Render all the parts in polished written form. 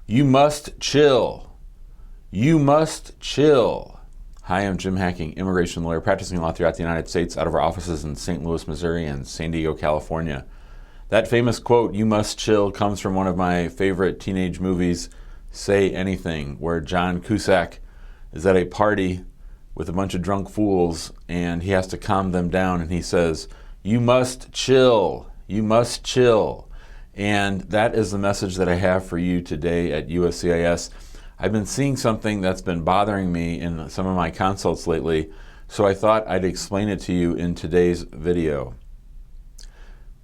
You must chill. You must chill. Hi, I'm Jim Hacking, immigration lawyer, practicing law throughout the United States out of our offices in St. Louis, Missouri and San Diego, California. That famous quote, "You must chill," comes from one of my favorite teenage movies, Say Anything, where John Cusack is at a party with a bunch of drunk fools and he has to calm them down, and he says, "You must chill. You must chill." And that is the message that I have for you today at USCIS. I've been seeing something that's been bothering me in some of my consults lately, so I thought I'd explain it to you in today's video.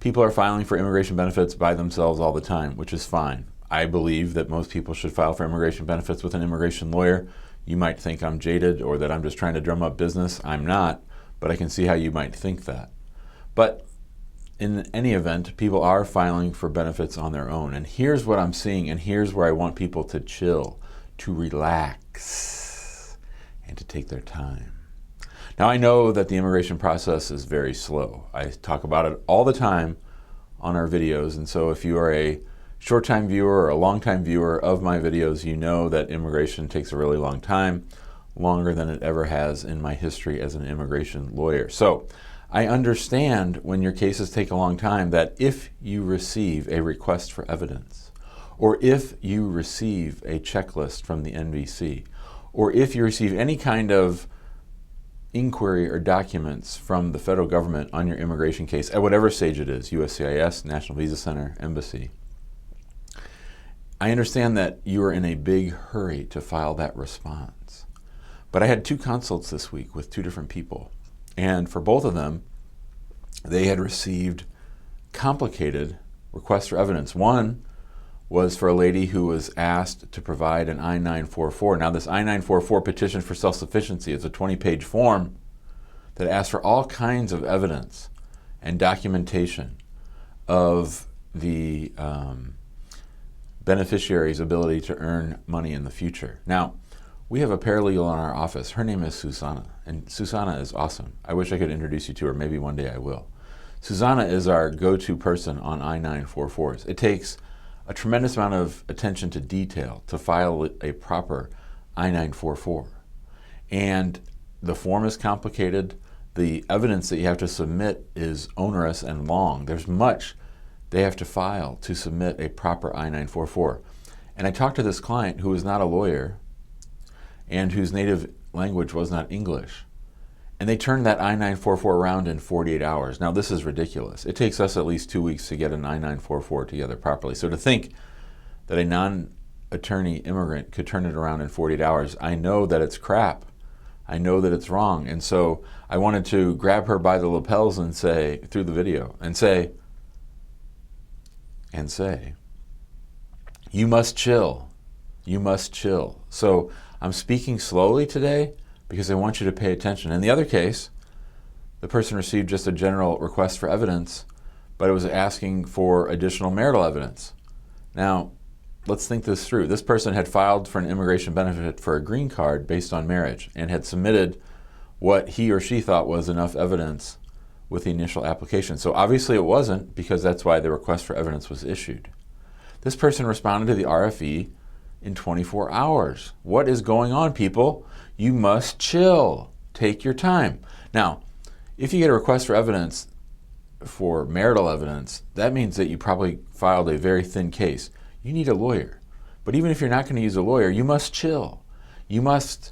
People are filing for immigration benefits by themselves all the time, which is fine. I believe that most people should file for immigration benefits with an immigration lawyer. You might think I'm jaded or that I'm just trying to drum up business. I'm not, but I can see how you might think that. But in any event, people are filing for benefits on their own. And here's what I'm seeing, and here's where I want people to chill, to relax, and to take their time. Now, I know that the immigration process is very slow. I talk about it all the time on our videos, and so if you are a short-time viewer or a long-time viewer of my videos, you know that immigration takes a really long time, longer than it ever has in my history as an immigration lawyer. So I understand when your cases take a long time that if you receive a request for evidence, or if you receive a checklist from the NVC, or if you receive any kind of inquiry or documents from the federal government on your immigration case, at whatever stage it is, USCIS, National Visa Center, Embassy, I understand that you are in a big hurry to file that response. But I had two consults this week with two different people. And for both of them, they had received complicated requests for evidence. One was for a lady who was asked to provide an I-944. Now, this I-944 petition for self-sufficiency is a 20-page form that asks for all kinds of evidence and documentation of the beneficiary's ability to earn money in the future. Now, we have a paralegal in our office. Her name is Susanna, and Susanna is awesome. I wish I could introduce you to her. Maybe one day I will. Susanna is our go-to person on I-944s. It takes a tremendous amount of attention to detail to file a proper I-944. And the form is complicated. The evidence that you have to submit is onerous and long. There's much they have to file to submit a proper I-944. And I talked to this client who is not a lawyer and whose native language was not English. And they turned that I-944 around in 48 hours. Now, this is ridiculous. It takes us at least 2 weeks to get an I-944 together properly. So to think that a non-attorney immigrant could turn it around in 48 hours, I know that it's crap. I know that it's wrong. And so I wanted to grab her by the lapels and say, through the video, and say, you must chill. You must chill. So I'm speaking slowly today because I want you to pay attention. In the other case, the person received just a general request for evidence, but it was asking for additional marital evidence. Now, let's think this through. This person had filed for an immigration benefit for a green card based on marriage and had submitted what he or she thought was enough evidence with the initial application. So obviously it wasn't, because that's why the request for evidence was issued. This person responded to the RFE in 24 hours. What is going on, people? You must chill. Take your time. Now, if you get a request for evidence for marital evidence, that means that you probably filed a very thin case. You need a lawyer. But even if you're not going to use a lawyer, you must chill. You must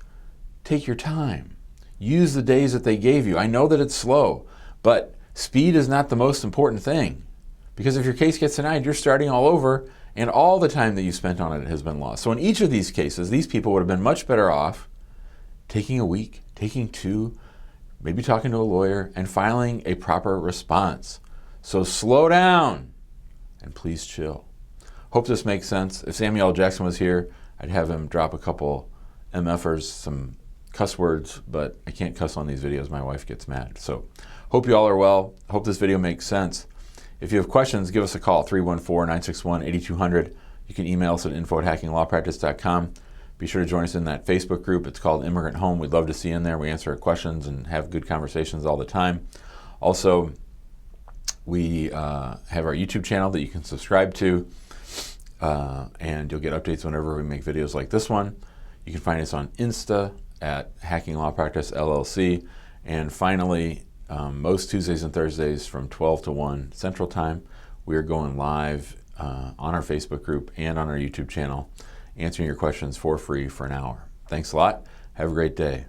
take your time. Use the days that they gave you. I know that it's slow, but speed is not the most important thing. Because if your case gets denied, you're starting all over, and all the time that you spent on it has been lost. So in each of these cases, these people would have been much better off taking a week, taking two, maybe talking to a lawyer, and filing a proper response. So slow down, and please chill. Hope this makes sense. If Samuel L. Jackson was here, I'd have him drop a couple MFers, some cuss words, but I can't cuss on these videos. My wife gets mad. So hope you all are well. Hope this video makes sense. If you have questions, give us a call, 314-961-8200. You can email us at info@hackinglawpractice.com. Be sure to join us in that Facebook group. It's called Immigrant Home. We'd love to see you in there. We answer questions and have good conversations all the time. Also, we have our YouTube channel that you can subscribe to. and you'll get updates whenever we make videos like this one. You can find us on Insta at Hacking Law Practice LLC. And finally, most Tuesdays and Thursdays from 12 to 1 Central Time, we are going live on our Facebook group and on our YouTube channel, answering your questions for free for an hour. Thanks a lot. Have a great day.